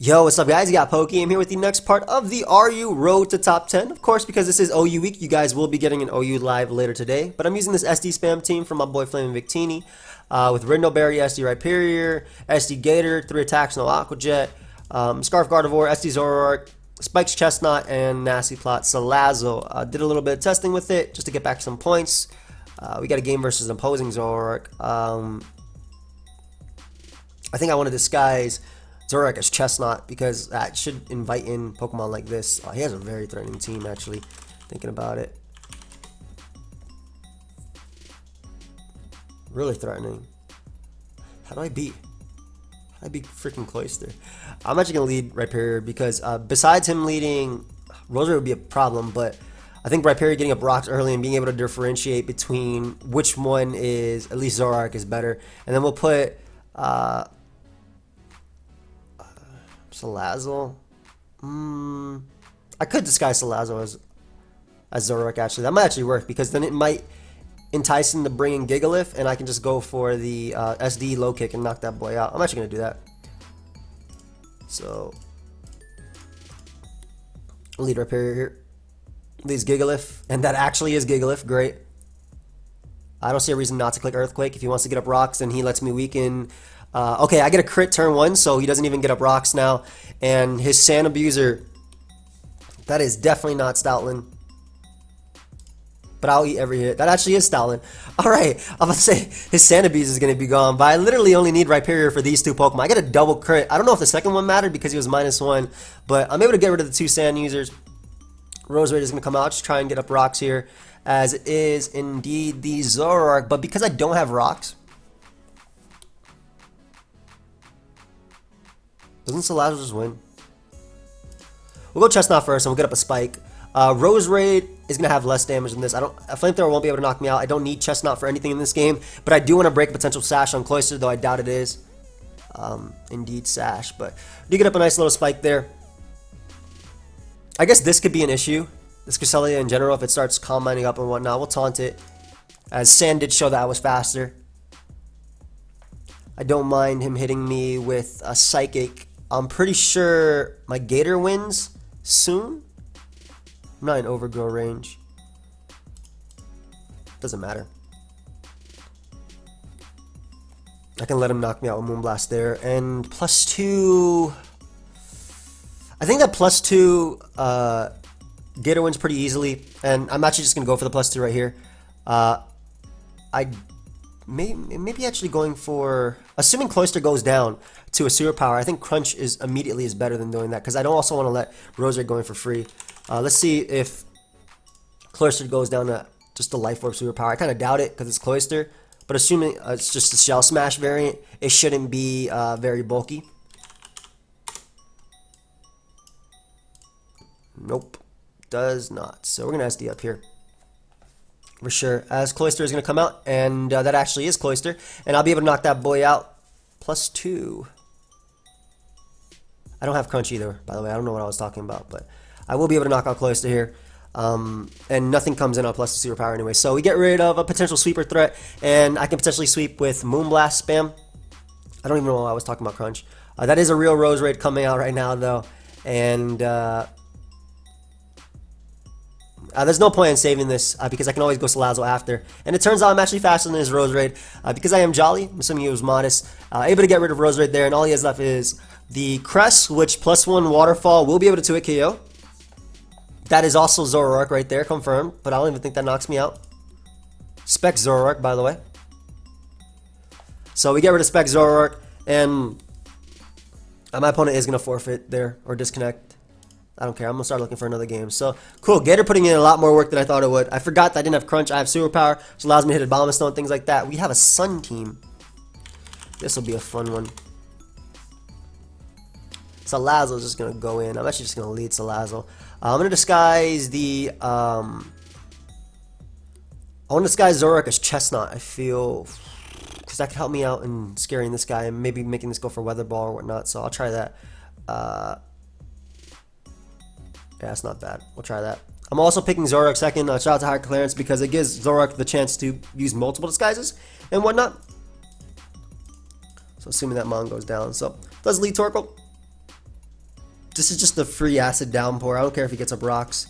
Yo, what's up guys? You got Pokey. I'm here with the next part of the RU Road to Top 10. Of course, because this is OU week, you guys will be getting an OU live later today. But I'm using this SD spam team from my boy Flaming Victini with Rindoberry, SD Rhyperior, SD Gator, 3 attacks, no Aqua Jet, Scarf Gardevoir, SD Zoroark, Spikes Chestnut, and Nasty Plot Salazzle. Did a little bit of testing with it just to get back some points. We got a game versus an opposing Zoroark. I think I want to disguise Zoroark as Chestnut because that should invite in Pokemon like this. He has a very threatening team, actually, thinking about it. Really threatening. How do I beat freaking Cloyster? I'm actually going to lead Rhyperior because besides him leading, Rosary would be a problem, but I think Rhyperior getting up rocks early and being able to differentiate between which one is, at least Zoroark is better. And then we'll put Salazzle. I could disguise Salazzle as Zoroark, actually. That might actually work because then it might entice him to bring in Gigalith and I can just go for the SD low kick and knock that boy out. I'm actually going to do that. So, lead Rhyperior here. Leads Gigalith, and that actually is Gigalith. Great. I don't see a reason not to click Earthquake. If he wants to get up rocks, then he lets me weaken. Okay, I get a crit turn 1, so he doesn't even get up rocks now. And his Sand Abuser, that is definitely not Stoutland. But I'll eat every hit. That actually is Stoutland. Alright, I'm about to say his Sand Abuser is going to be gone. But I literally only need Rhyperior for these 2 Pokemon. I get a double crit. I don't know if the second one mattered because he was -1. But I'm able to get rid of the 2 Sand users. Roserade is going to come out. Just try and get up rocks here. As it is indeed the Zoroark. But because I don't have rocks, doesn't Salazzle just win? We'll go Chestnut first and we'll get up a Spike. Roserade is going to have less damage than this. A Flamethrower won't be able to knock me out. I don't need Chestnut for anything in this game. But I do want to break a potential Sash on Cloyster, though I doubt it is. Indeed Sash. But do get up a nice little Spike there. I guess this could be an issue. This Cresselia in general, if it starts Calm Minding up and whatnot. We'll taunt it. As Sand did show that I was faster. I don't mind him hitting me with a Psychic. I'm pretty sure my Gator wins soon. I'm not in overgrow range. Doesn't matter. I can let him knock me out with Moonblast there. And +2. I think that +2 Gator wins pretty easily. And I'm actually just going to go for the +2 right here. Maybe actually going for, assuming Cloyster goes down to a superpower, I think Crunch is immediately better than doing that because I don't also want to let Roserade go in for free. Let's see if Cloyster goes down to just a Life Orb superpower. I kind of doubt it because it's Cloyster, but assuming it's just a Shell Smash variant, it shouldn't be very bulky. Nope, does not. So we're going to SD up here. For sure, as Cloyster is going to come out, and that actually is Cloyster, and I'll be able to knock that boy out. +2. I don't have Crunch either, by the way. I don't know what I was talking about, but I will be able to knock out Cloyster here. And nothing comes in on +2 superpower anyway. So we get rid of a potential sweeper threat, and I can potentially sweep with Moonblast spam. I don't even know why I was talking about Crunch. That is a real Roserade coming out right now, though, and there's no point in saving this because I can always go Salazzle after. And it turns out I'm actually faster than his Roserade because I am Jolly. I'm assuming he was modest. Able to get rid of Roserade there, and all he has left is the Crest, which +1 Waterfall will be able to 2-hit KO. That is also Zoroark right there, confirmed, but I don't even think that knocks me out. Spec Zoroark, by the way. So we get rid of Spec Zoroark, and my opponent is going to forfeit there or disconnect. I don't care. I'm going to start looking for another game. So, cool. Gator putting in a lot more work than I thought it would. I forgot that I didn't have Crunch. I have Superpower, which allows me to hit a Bomb Stone, things like that. We have a Sun team. This will be a fun one. Salazzle is just going to go in. I'm actually just going to lead Salazzle. I'm going to disguise the... I want to disguise Zoroark as Chestnut, I feel. Because that could help me out in scaring this guy and maybe making this go for Weather Ball or whatnot. So, I'll try that. Yeah, it's not bad. We'll try that. I'm also picking Zoroark second. Shout out to High Clearance because it gives Zoroark the chance to use multiple disguises and whatnot. So assuming that Mon goes down. So does lead Torkoal. This is just the free acid downpour. I don't care if he gets up rocks.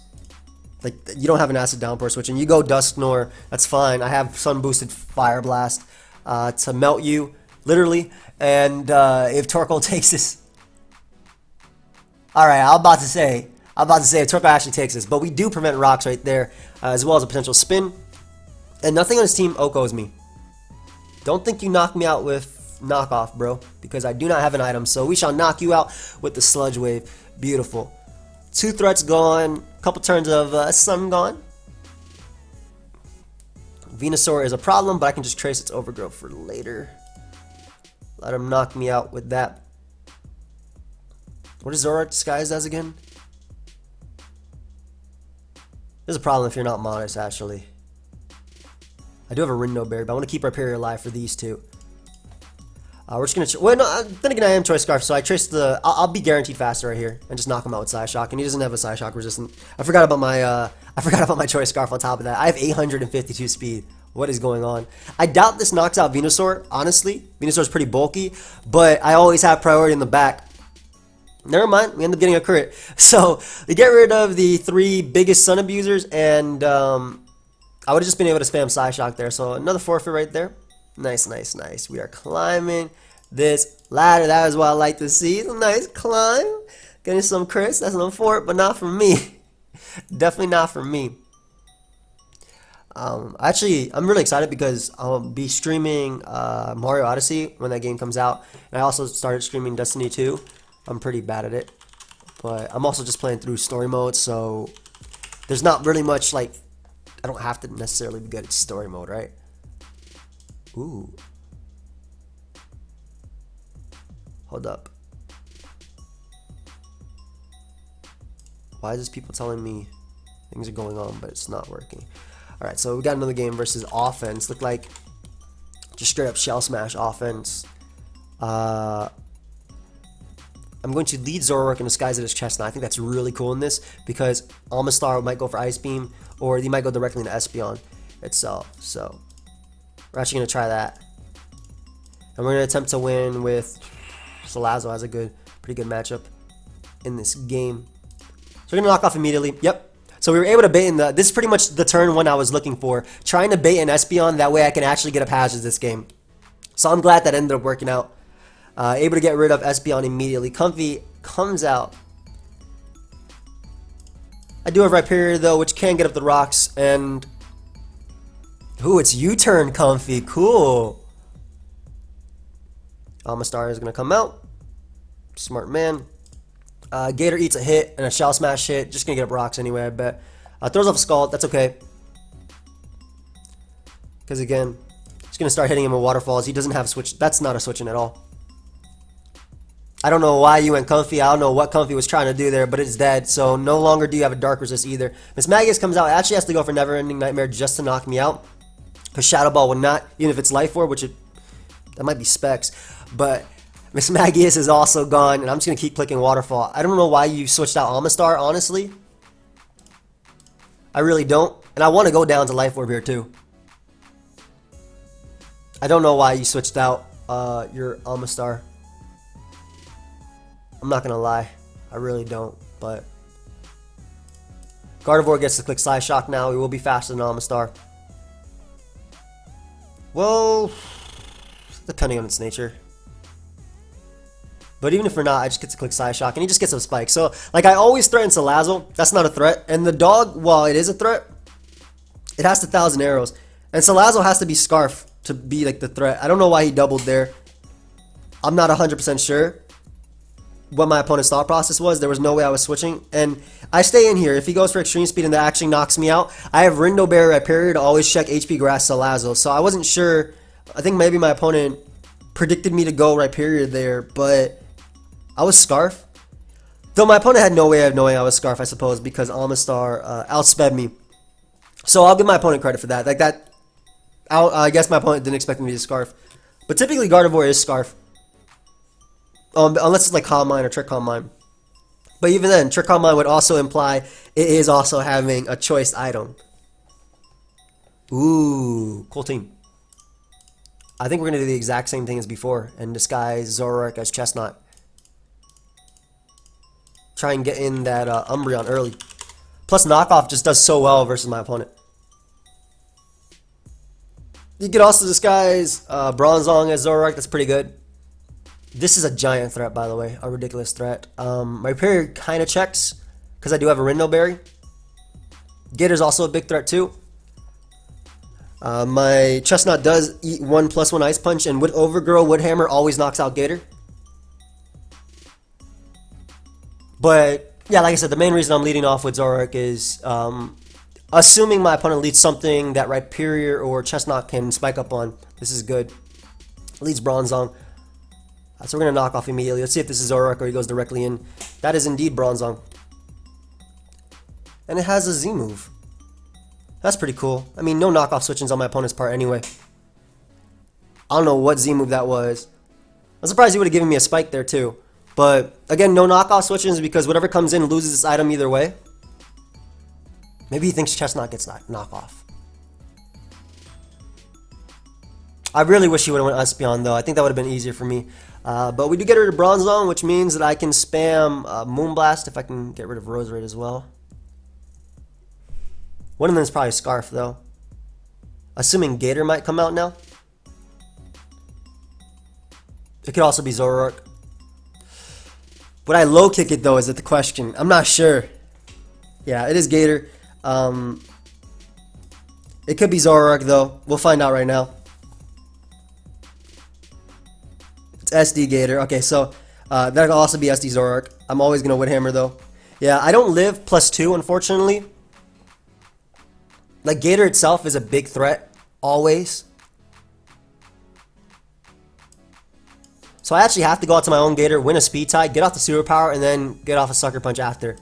Like, you don't have an acid downpour switch, and you go Dusknoir. That's fine. I have sun boosted Fire Blast to melt you, literally. And if Torkoal takes this, all right, I'm about to say if Torkoal actually takes this, but we do prevent rocks right there, as well as a potential spin. And nothing on his team Okos me. Don't think you knock me out with knockoff, bro, because I do not have an item. So we shall knock you out with the Sludge Wave. Beautiful. 2 threats gone. Couple turns of sun gone. Venusaur is a problem, but I can just trace its overgrowth for later. Let him knock me out with that. What is Zoroark disguised as again? There's a problem if you're not modest, actually. I do have a Rindo Berry, but I want to keep Rhyperior alive for these two. We're just gonna. Well, no. Then again, I am Choice Scarf, so I trace the. I'll be guaranteed faster right here, and just knock him out with Psyshock. And he doesn't have a Psyshock resistant. I forgot about my. I forgot about my Choice Scarf. On top of that, I have 852 speed. What is going on? I doubt this knocks out Venusaur. Honestly, Venusaur's pretty bulky, but I always have priority in the back. Never mind. We end up getting a crit. So we get rid of the 3 biggest Sun Abusers, and I would have just been able to spam Psyshock there. So another forfeit right there. Nice, nice, nice. We are climbing this ladder. That is what I like to see. It's a nice climb. Getting some crits. That's an fort, but not for me. Definitely not for me. Actually, I'm really excited because I'll be streaming Mario Odyssey when that game comes out. And I also started streaming Destiny 2. I'm pretty bad at it. But I'm also just playing through story mode, so there's not really much, like, I don't have to necessarily be good at story mode, right? Ooh. Hold up. Why is this people telling me things are going on, but it's not working? Alright, so we got another game versus offense. Look like just straight up Shell Smash offense. I'm going to lead Zoroark and disguise it as Chestnut. I think that's really cool in this because Amistar might go for Ice Beam, or they might go directly into Espeon itself. So we're actually going to try that. And we're going to attempt to win with Salazzle. Has a pretty good matchup in this game. So we're going to knock off immediately. Yep. So we were able to bait in this is pretty much the turn one I was looking for. Trying to bait an Espeon, that way I can actually get up Hazards this game. So I'm glad that ended up working out. Able to get rid of Espeon immediately. Comfy comes out. I do have Rhyperior though, which can get up the rocks, and ooh, it's U-turn Comfy. Cool. Amistar is gonna come out. Smart man. Gator eats a hit and a Shell Smash hit. Just gonna get up rocks anyway, I bet. Throws off a Scald. That's okay. Because again, just gonna start hitting him with waterfalls. He doesn't have a switch. That's not a switching at all. I don't know why you went Comfy. I don't know what Comfy was trying to do there, but it's dead. So no longer do you have a Dark Resist either. Miss Magius comes out. It actually has to go for Never Ending Nightmare just to knock me out. Because Shadow Ball would not, even if it's Life Orb, which that might be Specs. But Miss Magius is also gone, and I'm just going to keep clicking Waterfall. I don't know why you switched out Amistar, honestly. I really don't. And I want to go down to Life Orb here, too. I don't know why you switched out your Amistar. I'm not going to lie. I really don't, but Gardevoir gets to click Psyshock now. He will be faster than Amistar. Well, depending on its nature. But even if we're not, I just get to click Psyshock, and he just gets a Spike. So, like, I always threaten Salazzle. That's not a threat. And the dog, while it is a threat, it has to 1,000 arrows. And Salazzle has to be Scarf to be, like, the threat. I don't know why he doubled there. I'm not 100% sure what my opponent's thought process was. There was no way I was switching. And I stay in here. If he goes for Extreme Speed and that actually knocks me out, I have Rindo Berry Rhyperior to always check HP Grass Salazzle. So I wasn't sure. I think maybe my opponent predicted me to go Rhyperior there, but I was Scarf. Though my opponent had no way of knowing I was Scarf, I suppose, because Amistar outsped me. So I'll give my opponent credit for that. Like that, I guess my opponent didn't expect me to Scarf. But typically Gardevoir is Scarf. Unless it's like Calm Mind or Trick Calm Mind. But even then, Trick Calm Mind would also imply it is also having a choice item. Ooh, cool team. I think we're going to do the exact same thing as before and disguise Zoroark as Chestnut. try and get in that Umbreon early. Plus, knockoff just does so well versus my opponent. You could also disguise Bronzong as Zoroark. That's pretty good. This is a giant threat, by the way. A ridiculous threat. My Perry kind of checks because I do have a Rindo Berry. Gator's also a big threat, too. My Chestnut does eat 1+1 Ice Punch, and with Overgrow, Wood Hammer always knocks out Gator. But, yeah, like I said, the main reason I'm leading off with Zoroark is assuming my opponent leads something that Rhyperior or Chestnut can spike up on. This is good. Leads Bronzong. So we're going to knock off immediately. Let's see if this is Zoroark or he goes directly in. That is indeed Bronzong. And it has a Z move. That's pretty cool. I mean, no knockoff switchings on my opponent's part anyway. I don't know what Z move that was. I'm surprised he would have given me a spike there too. But again, no knockoff switchings because whatever comes in loses its item either way. Maybe he thinks Chestnut gets knockoff. I really wish he would have went Espeon though. I think that would have been easier for me. But we do get rid of Bronzong, which means that I can spam Moonblast if I can get rid of Roserade as well. One of them is probably Scarf though. Assuming Gator might come out now. It could also be Zoroark. Would I low kick it though is the question. I'm not sure. Yeah, it is Gator. It could be Zoroark though. We'll find out right now. It's SD Gator. Okay, so that could also be SD Zoroark. I'm always going to Wood Hammer though. Yeah, I don't live +2 unfortunately. Like Gator itself is a big threat. Always. So I actually have to go out to my own Gator, win a speed tie, get off the superpower, and then get off a Sucker Punch after.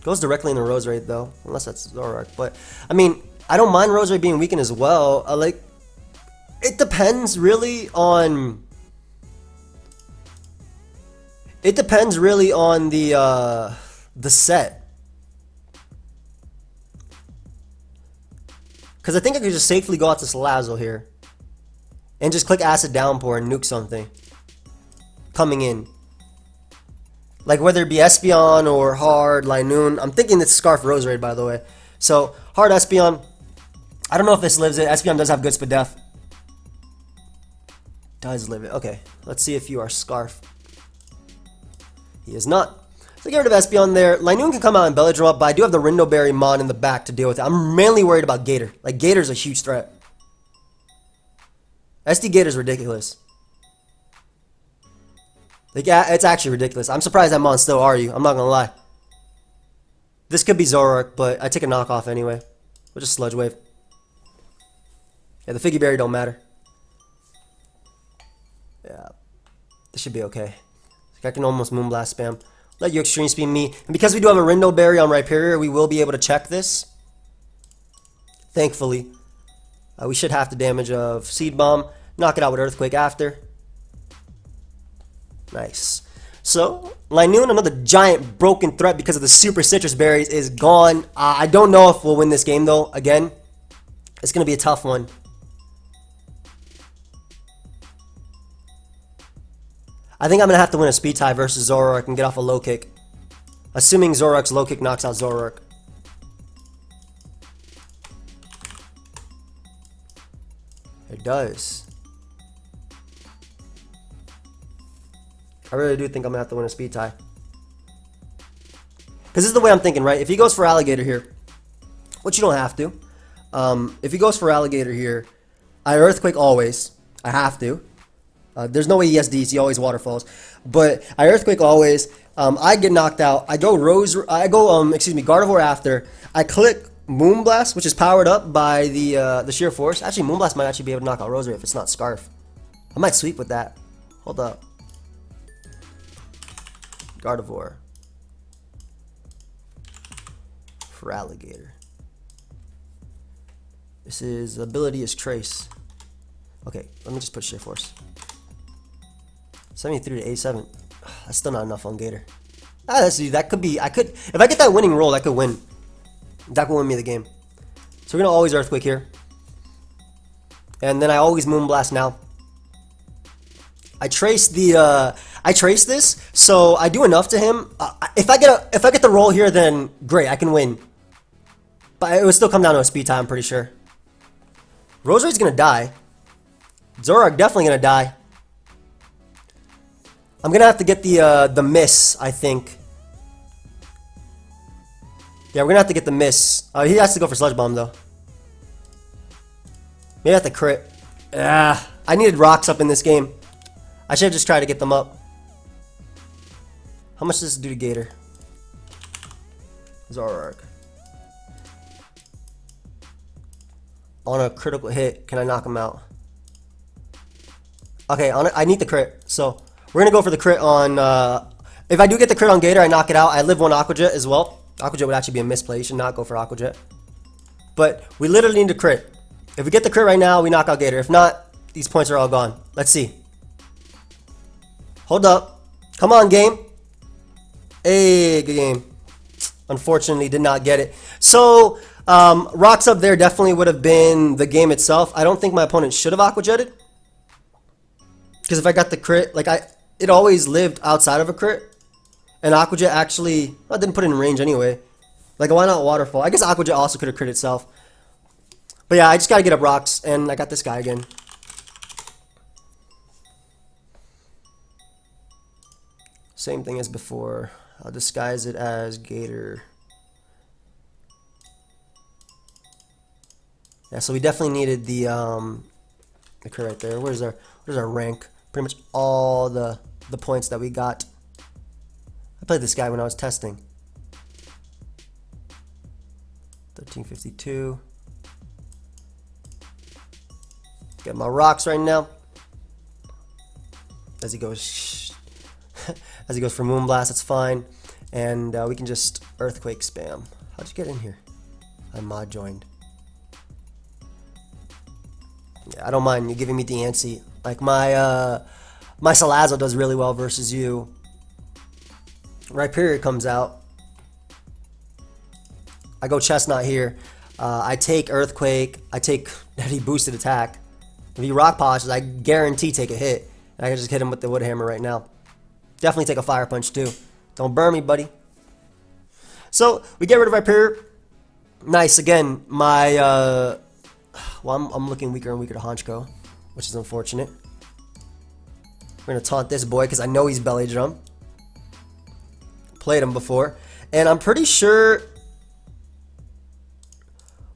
Goes directly in the Roserade though, unless that's Zoroark. But I mean, I don't mind Roserade being weakened as well. Like, it depends really on. It depends really on the set. Because I think I could just safely go out to Salazzle here. And just click Acid Downpour and nuke something. Coming in. Like whether it be Espeon or Hard, Linoon. I'm thinking it's Scarf Roserade by the way. So, Hard Espeon. I don't know if this lives it. Espeon does have good Spadef. Does live it. Okay. Let's see if you are Scarf. He is not. So get rid of Espeon there. Linoon can come out and Belly Drum up, but I do have the Rindo Berry Mon in the back to deal with it. I'm mainly worried about Gator. Like, Gator's a huge threat. SD Gator's ridiculous. Like, yeah, it's actually ridiculous. I'm surprised that Mon still are you. I'm not gonna lie. This could be Zoroark, but I take a knockoff anyway. We'll just Sludge Wave. Yeah, the Figgy Berry don't matter. Yeah. This should be okay. I can almost Moonblast spam. Let you Extreme Speed me. And because we do have a Rindo Berry on Rhyperior, we will be able to check this. Thankfully. We should have the damage of Seed Bomb. Knock it out with Earthquake after. Nice. So, Linoon, another giant broken threat because of the Super Citrus Berries, is gone. I don't know if we'll win this game, though. Again, it's going to be a tough one. I think I'm going to have to win a speed tie versus Zoroark and get off a low kick. Assuming Zoroark's low kick knocks out Zoroark. It does. I really do think I'm going to have to win a speed tie. Because this is the way I'm thinking, right? If he goes for Alligator here, which you don't have to. If he goes for Alligator here, I Earthquake always. I have to. There's no way he SDs, he always waterfalls. But I Earthquake always. I get knocked out. I go Gardevoir after. I click Moonblast, which is powered up by the Sheer Force. Actually, Moonblast might actually be able to knock out Roserade if it's not Scarf. I might sweep with that. Hold up. Gardevoir. For Alligator. This ability is Trace. Okay, let me just put Sheer Force. 73 to 87. That's still not enough on Gator. That could be. If I get that winning roll, that could win. That could win me the game. So we're gonna always Earthquake here, and then I always Moonblast now. I trace the I trace this, so I do enough to him. If I get the roll here, then great, I can win. But it would still come down to a speed tie, I'm pretty sure. Roserade's gonna die. Zoroark definitely gonna die. I'm gonna have to get the miss, I think. Yeah, we're gonna have to get the miss. He has to go for Sludge Bomb though. Maybe I have to crit. Ah, I needed rocks up in this game. I should have just tried to get them up. How much does this do to Gator? Zoroark. On a critical hit, can I knock him out? Okay, I need the crit, so we're gonna go for the crit on. If I do get the crit on Gator, I knock it out. I live one Aqua Jet as well. Aqua Jet would actually be a misplay. You should not go for Aqua Jet. But we literally need to crit. If we get the crit right now, we knock out Gator. If not, these points are all gone. Let's see. Hold up. Come on, game. Hey, good game. Unfortunately, did not get it. So, rocks up there definitely would have been the game itself. I don't think my opponent should have Aqua Jetted. Because if I got the crit, like it always lived outside of a crit. And Aqua Jet actually, I didn't put it in range anyway. Like, why not Waterfall? I guess Aqua Jet also could have crit itself. But yeah, I just got to get up rocks. And I got this guy again. Same thing as before. I'll disguise it as Gator. Yeah, so we definitely needed the crit right there. Where's our rank? Pretty much all the points that we got. I played this guy when I was testing. 1352. Get my rocks right now. As he goes as he goes for Moonblast, it's fine. And we can just Earthquake spam. How'd you get in here? I mod joined. Yeah, I don't mind you giving me the antsy. Like my Salazzle does really well versus you. Rhyperior comes out. I go Chestnut here. I take Earthquake. I take Heavy Boosted Attack. If he Rock Polishes, I guarantee take a hit. I can just hit him with the Wood Hammer right now. Definitely take a Fire Punch too. Don't burn me, buddy. So we get rid of Rhyperior. Nice. Again, my well, I'm looking weaker and weaker to Honchko, which is unfortunate. We're gonna taunt this boy because I know he's Belly Drum. Played him before, and I'm pretty sure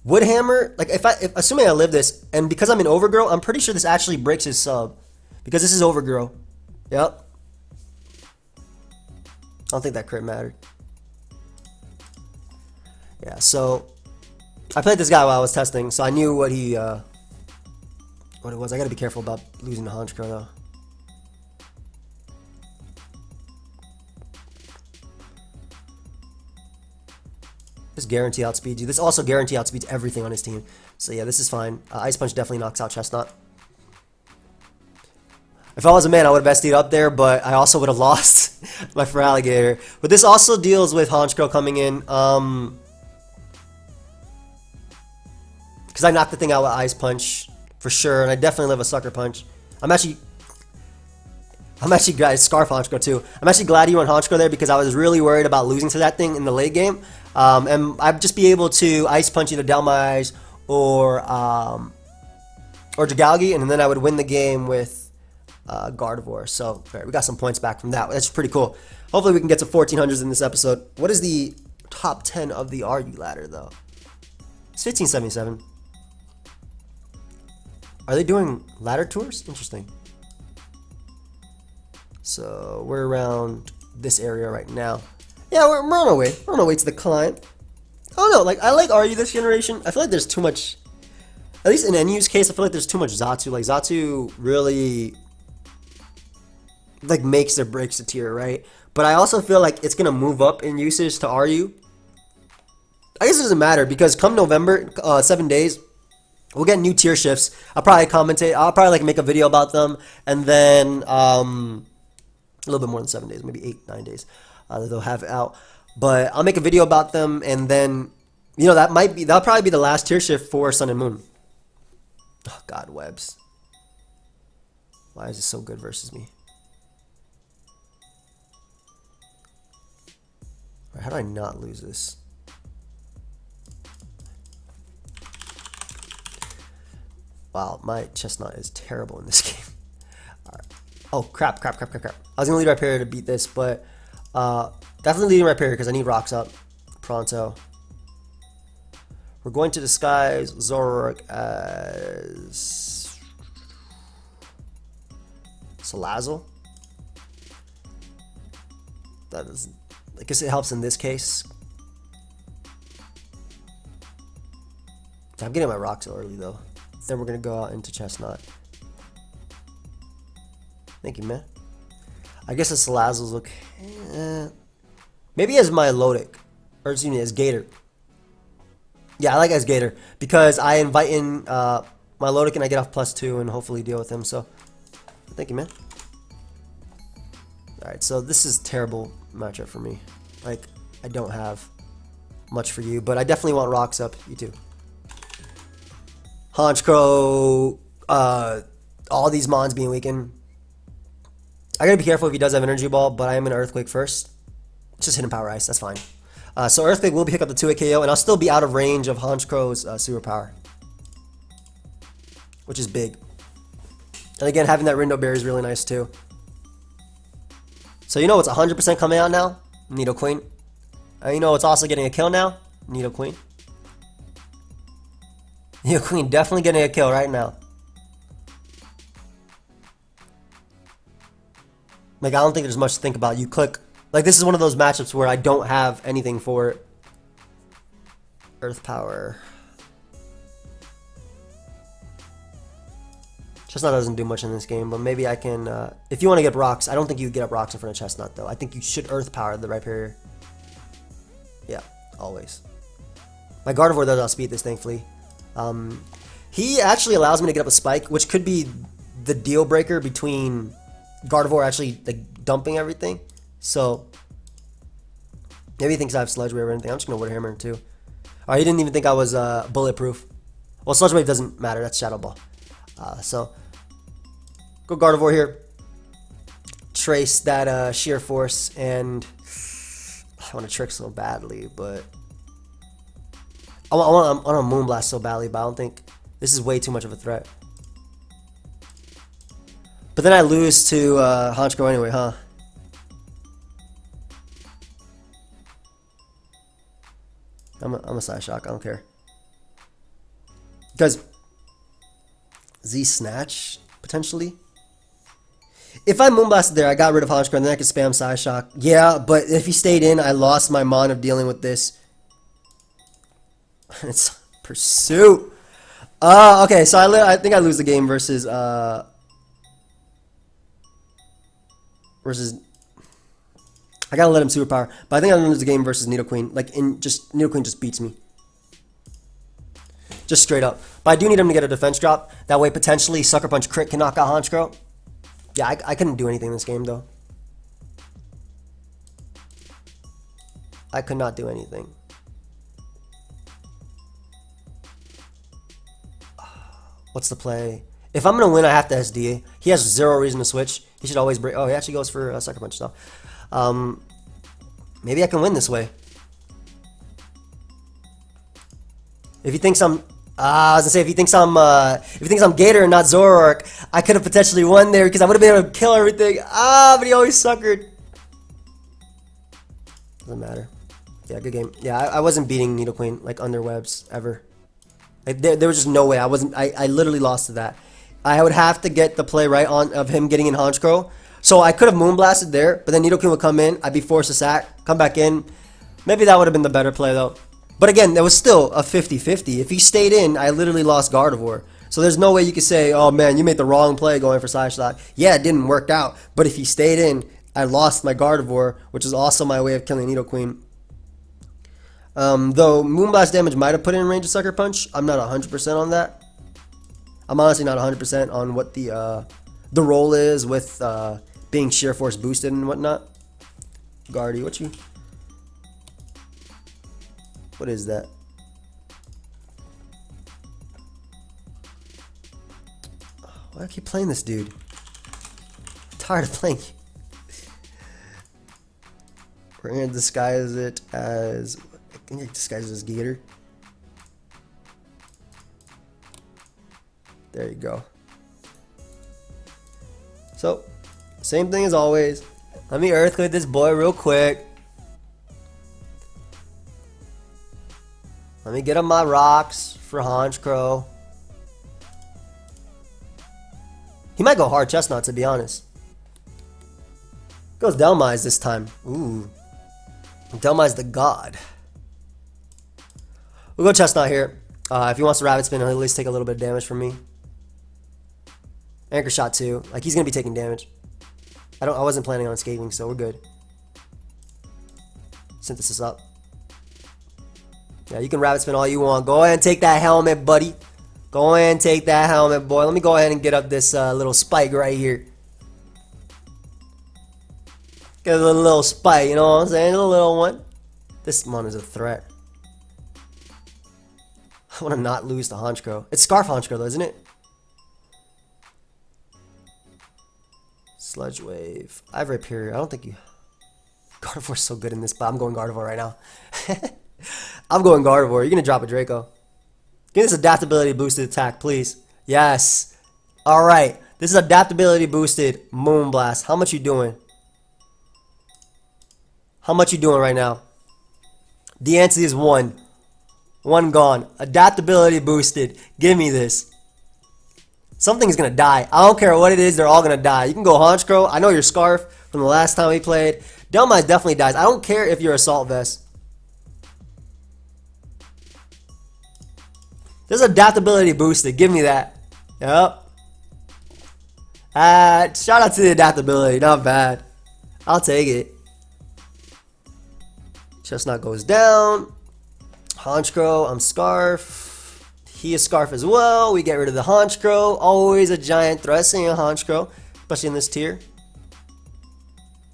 Wood Hammer. Like if assuming I live this, and because I'm in Overgrow, I'm pretty sure this actually breaks his sub because this is Overgrow. Yep. I don't think that crit mattered. Yeah, so I played this guy while I was testing, so I knew what he what it was. I gotta be careful about losing the Honchkrow though. This guarantee outspeeds you. This also guarantee outspeeds everything on his team. So yeah, this is fine. Ice Punch definitely knocks out Chestnut. If I was a man, I would have bestied up there, but I also would have lost my Feraligatr. But this also deals with Honchkrow coming in. Because I knocked the thing out with Ice Punch for sure, and I definitely live a Sucker Punch. I'm actually glad Scarf Honchkrow too. I'm actually glad you went Honchkrow there because I was really worried about losing to that thing in the late game. And I'd just be able to Ice Punch either Dhelmise or Dragalge, and then I would win the game with Gardevoir. So right, we got some points back from that. That's pretty cool. Hopefully we can get to 1400s in this episode. What is the top 10 of the RU ladder though? It's 1577. Are they doing ladder tours? Interesting. So we're around this area right now. Yeah, we're on our way. We're on our way to the climb. I don't know. Like I like RU this generation. I feel like there's too much. At least in NU's case, I feel like there's too much Xatu. Like Xatu really like makes or breaks the tier, right? But I also feel like it's gonna move up in usage to RU. I guess it doesn't matter because come November, 7 days, we'll get new tier shifts. I'll probably commentate. I'll probably like make a video about them, and then a little bit more than 7 days, maybe 8-9 days that they'll have it out. But I'll make a video about them, and then you know that'll probably be the last tier shift for Sun and Moon. Oh God, webs. Why is it so good versus me? How do I not lose this? Wow, my chestnut is terrible in this game. Alright. Oh, crap. I was going to lead Rhyperior to beat this, but definitely leading Rhyperior because I need rocks up pronto. We're going to disguise Zoroark as Salazzle. That is, I guess it helps in this case. I'm getting my rocks early though. Then we're gonna go out into Chestnut. Thank you, man. I guess as Salazzle's okay. Maybe as my Lodic, or excuse me, as Gator. Yeah, I like as Gator because I invite in my Lodic and I get off +2 and hopefully deal with him. So, thank you, man. All right, so this is terrible matchup for me. Like, I don't have much for you, but I definitely want rocks up. You too. Honchkrow, all these mons being weakened. I gotta be careful if he does have Energy Ball, but I am gonna Earthquake first. Just hit him Power Ice, that's fine. So Earthquake will pick up the 2-hit KO, and I'll still be out of range of Honchkrow's Superpower, which is big. And again, having that Rindo Berry is really nice too. So you know what's 100% coming out now? Nidoqueen. And you know what's also getting a kill now? Nidoqueen. Nidoqueen definitely getting a kill right now. Like, I don't think there's much to think about. You click. Like, this is one of those matchups where I don't have anything for it. Earth Power. Chestnut doesn't do much in this game, but maybe I can... if you want to get rocks, I don't think you get up rocks in front of Chestnut, though. I think you should Earth Power the Rhyperior. Yeah, always. My Gardevoir does outspeed this, thankfully. He actually allows me to get up a Spike, which could be the deal breaker between Gardevoir actually like dumping everything. So maybe he thinks I have Sludge Wave or anything. I'm just gonna Water Hammer too. Alright, he didn't even think I was bulletproof. Well, Sludge Wave doesn't matter. That's Shadow Ball. So go Gardevoir here. Trace that Sheer Force, and I want to Trick so badly, but I want to Moonblast so badly, but I don't think this is way too much of a threat. But then I lose to Honchkrow anyway, huh? I'm a Side Shock, I don't care. Because Z Snatch, potentially. If I Moonblasted there, I got rid of Honchkrow, and then I could spam Side Shock. Yeah, but if he stayed in, I lost my Mon of dealing with this. It's Pursuit. Okay, so I think I lose the game versus I gotta let him Superpower, but I think I lose the game versus Nidoqueen. Like Nidoqueen just beats me, just straight up. But I do need him to get a defense drop. That way, potentially Sucker Punch crit can knock out Honchkrow. Yeah, I couldn't do anything in this game though. I could not do anything. What's the play? If I'm gonna win, I have to SD. He has zero reason to switch. He should always break. Oh, he actually goes for a Sucker Punch stuff. Maybe I can win this way. If he thinks I'm, I was gonna say if he thinks I'm Gator and not Zoroark, I could have potentially won there because I would have been able to kill everything. But he always suckered. Doesn't matter. Yeah, good game. Yeah, I wasn't beating Nidoqueen like under webs ever. Like, there was just no way. I literally lost to that. I would have to get the play right on of him getting in Honchkrow. So I could have Moonblasted there, but then Nidoqueen would come in. I'd be forced to sack, come back in. Maybe that would have been the better play though. But again, there was still a 50-50. If he stayed in, I literally lost Gardevoir. So there's no way you could say, oh man, you made the wrong play going for Side Shock. Yeah, it didn't work out. But if he stayed in, I lost my Gardevoir, which is also my way of killing Nidoqueen. Though Moonblast damage might have put in range of Sucker Punch, I'm not 100% on that. I'm honestly not 100% on what the role is with being Sheer Force boosted and whatnot. Guardy, what is that? Why do I keep playing this dude? I'm tired of playing. We're gonna disguise it as, I think it disguises as Gator. There you go. So, same thing as always. Let me Earthquake this boy real quick. Let me get him my rocks for Honchkrow. He might go hard Chestnut, to be honest. Goes Delmise this time. Ooh. Delmise the god. We'll go Chestnut here. If he wants to Rabbit Spin, he'll at least take a little bit of damage from me. Anchor Shot too. Like, he's gonna be taking damage. I wasn't planning on escaping, so we're good. Synthesis up. Yeah, you can Rabbit Spin all you want. Go ahead and take that helmet, buddy. Go ahead and take that helmet, boy. Let me go ahead and get up this little spike right here. Get a little spike, you know what I'm saying? A little one. This one is a threat. I want to not lose to Honchkrow. It's Scarf Honchkrow though, isn't it? Sludge Wave. I have Rhyperior. I don't think you... Gardevoir's so good in this, but I'm going Gardevoir right now. I'm going Gardevoir. You're going to drop a Draco. Give this adaptability boosted attack, please. Yes. Alright. This is adaptability boosted Moonblast. How much you doing? How much you doing right now? The answer is 1. 1 gone. Adaptability boosted. Give me this. Something's gonna die. I don't care what it is, they're all gonna die. You can go Honchkrow. I know your Scarf from the last time we played. Delmise definitely dies. I don't care if you're Assault Vest. There's adaptability boosted. Give me that. Yep. Shout out to the adaptability. Not bad. I'll take it. Chestnut goes down. Honchkrow, I'm Scarf. He is Scarf as well. We get rid of the Honchkrow. Always a giant threat seeing a Honchkrow, especially in this tier.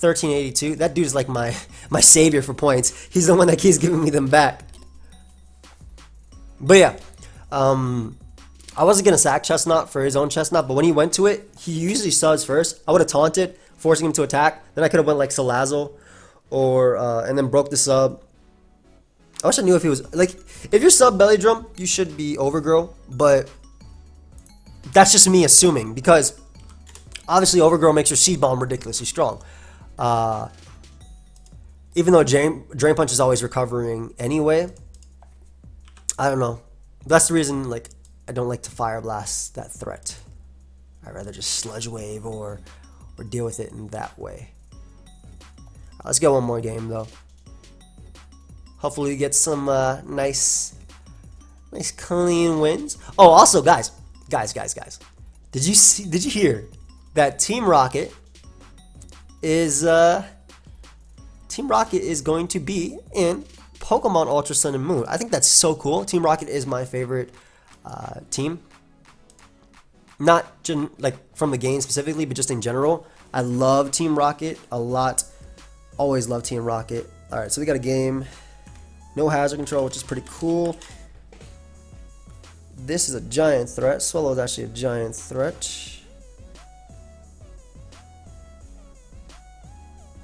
1382. That dude's like my savior for points. He's the one that keeps giving me them back. But yeah, I wasn't gonna sack Chestnut for his own Chestnut, but when he went to it, he usually subs first. I would have taunted, forcing him to attack. Then I could have went like Salazzle, or and then broke the sub. I wish I knew if he was like, if you're sub Belly Drum, you should be Overgrow, but that's just me assuming, because obviously Overgrow makes your Seed Bomb ridiculously strong. Even though Drain Punch is always recovering anyway, I don't know. That's the reason, like, I don't like to Fire Blast that threat. I'd rather just Sludge Wave or deal with it in that way. Let's get one more game though. Hopefully we get some nice clean wins. Oh, also guys. Did you hear that Team Rocket is going to be in Pokemon Ultra Sun and Moon? I think that's so cool. Team Rocket is my favorite team. Not like from the game specifically, but just in general. I love Team Rocket a lot. Always love Team Rocket. Alright, so we got a game. No hazard control, which is pretty cool. This is a giant threat. Swallow is actually a giant threat.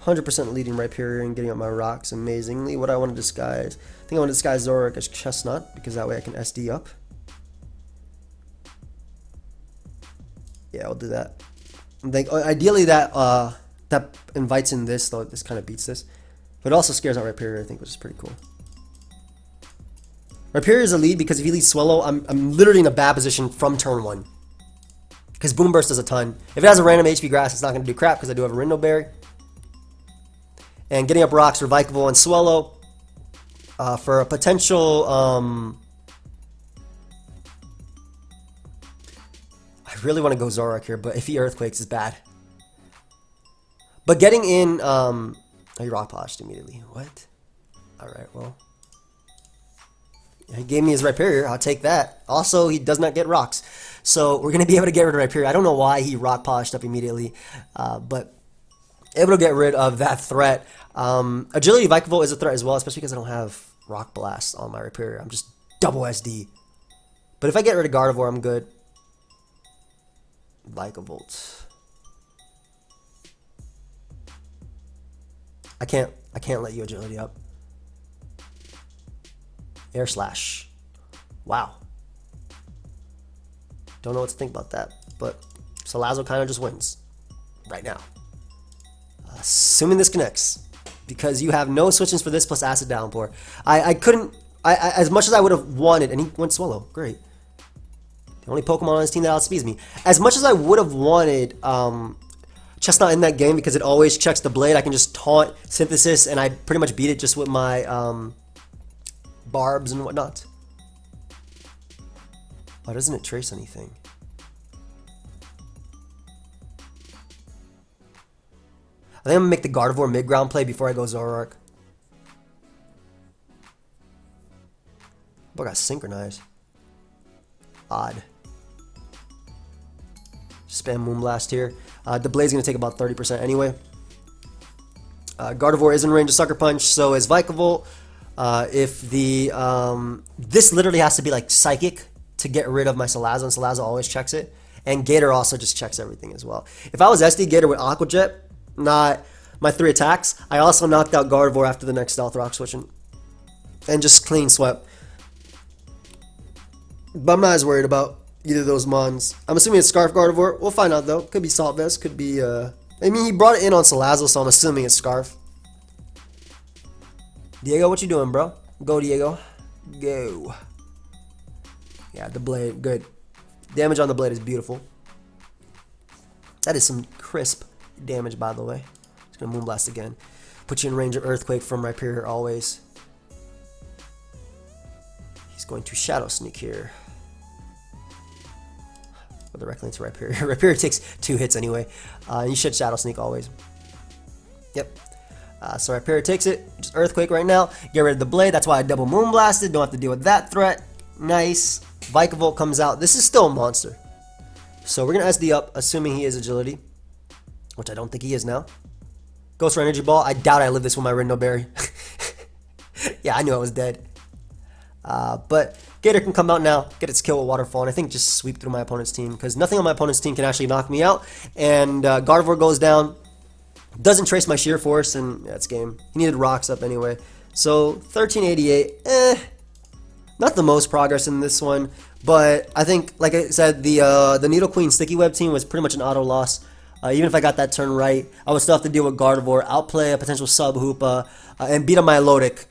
100% leading Rhyperior and getting up my rocks amazingly. What do I want to disguise? I think I want to disguise Zoroark as Chestnut, because that way I can SD up. Yeah, I'll do that. I think ideally that that invites in this, though this kind of beats this. But it also scares out Rhyperior, I think, which is pretty cool. Rhyperior is a lead because if he leads Swallow, I'm literally in a bad position from turn 1. Because Boom Burst does a ton. If it has a random HP Grass, it's not going to do crap because I do have a Rindo Berry. And getting up rocks for Vikavolt and Swallow for a potential... I really want to go Zoroark here, but if he Earthquakes is bad. But getting in... Oh, he Rock Polished immediately. What? Alright, well... He gave me his Rhyperior. I'll take that. Also, he does not get rocks. So, we're going to be able to get rid of Rhyperior. I don't know why he Rock Polished up immediately. But, able to get rid of that threat. Agility Vikavolt is a threat as well, especially because I don't have Rock Blast on my Rhyperior. I'm just double SD. But if I get rid of Gardevoir, I'm good. Vikavolt. I can't let you agility up. Air slash. Wow. Don't know what to think about that, but Salazzle kind of just wins right now. Assuming this connects, because you have no switchings for this plus Acid Downpour. I couldn't, as much as I would have wanted, and he went Swallow, great. The only Pokemon on his team that outspeeds me. As much as I would have wanted Chestnut in that game, because it always checks the blade, I can just taunt Synthesis, and I pretty much beat it just with my barbs and whatnot. Why doesn't it trace anything? I think I'm going to make the Gardevoir mid-ground play before I go Zoroark. Boy, got synchronized. Odd. Spam Moonblast here. The Blade's going to take about 30% anyway. Gardevoir is in range of Sucker Punch, so is Vikavolt. If the this literally has to be like Psychic to get rid of my Salazzle, and Salazzle always checks it. And Gator also just checks everything as well. If I was SD Gator with Aqua Jet, not my 3 attacks, I also knocked out Gardevoir after the next Stealth Rock switching. And just clean swept. But I'm not as worried about either of those mons. I'm assuming it's Scarf Gardevoir. We'll find out though. Could be Salt Vest, could be I mean, he brought it in on Salazzle, so I'm assuming it's Scarf. Diego, what you doing, bro? Go, Diego. Go. Yeah, the blade, good. Damage on the blade is beautiful. That is some crisp damage, by the way. Just gonna Moonblast again. Put you in range of Earthquake from Rhyperior always. He's going to Shadow Sneak here. Go directly into Rhyperior. Rhyperior takes 2 hits anyway. You should Shadow Sneak always. Yep. So Rhyperior takes it. Just Earthquake right now. Get rid of the blade. That's why I double Moonblasted. Don't have to deal with that threat. Nice. Vikavolt comes out. This is still a monster. So we're going to SD up, assuming he is Agility. Which I don't think he is now. Goes for Energy Ball. I doubt I live this with my Rindo Berry. Yeah, I knew I was dead. But Gator can come out now, get its kill with Waterfall, and I think just sweep through my opponent's team, because nothing on my opponent's team can actually knock me out. And Gardevoir goes down. Doesn't trace my Sheer Force, and yeah, it's game. He needed rocks up anyway. So 1388, not the most progress in this one, but I think, like I said, the Nidoqueen Sticky Web team was pretty much an auto loss. Even if I got that turn right, I would still have to deal with Gardevoir, outplay a potential sub Hoopa, and beat up my Lodic,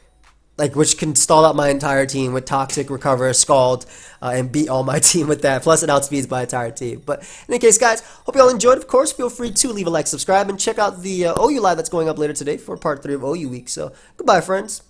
like, which can stall out my entire team with Toxic, Recover, Scald, and beat all my team with that. Plus, it outspeeds my entire team. But in any case, guys, hope you all enjoyed. Of course, feel free to leave a like, subscribe, and check out the OU Live that's going up later today for part 3 of OU Week. So, goodbye, friends.